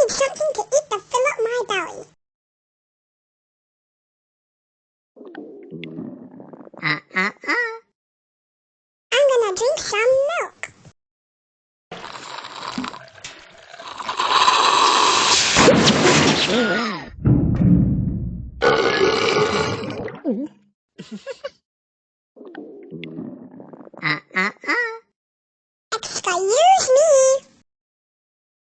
need something to eat to fill up my belly. I'm gonna drink some milk.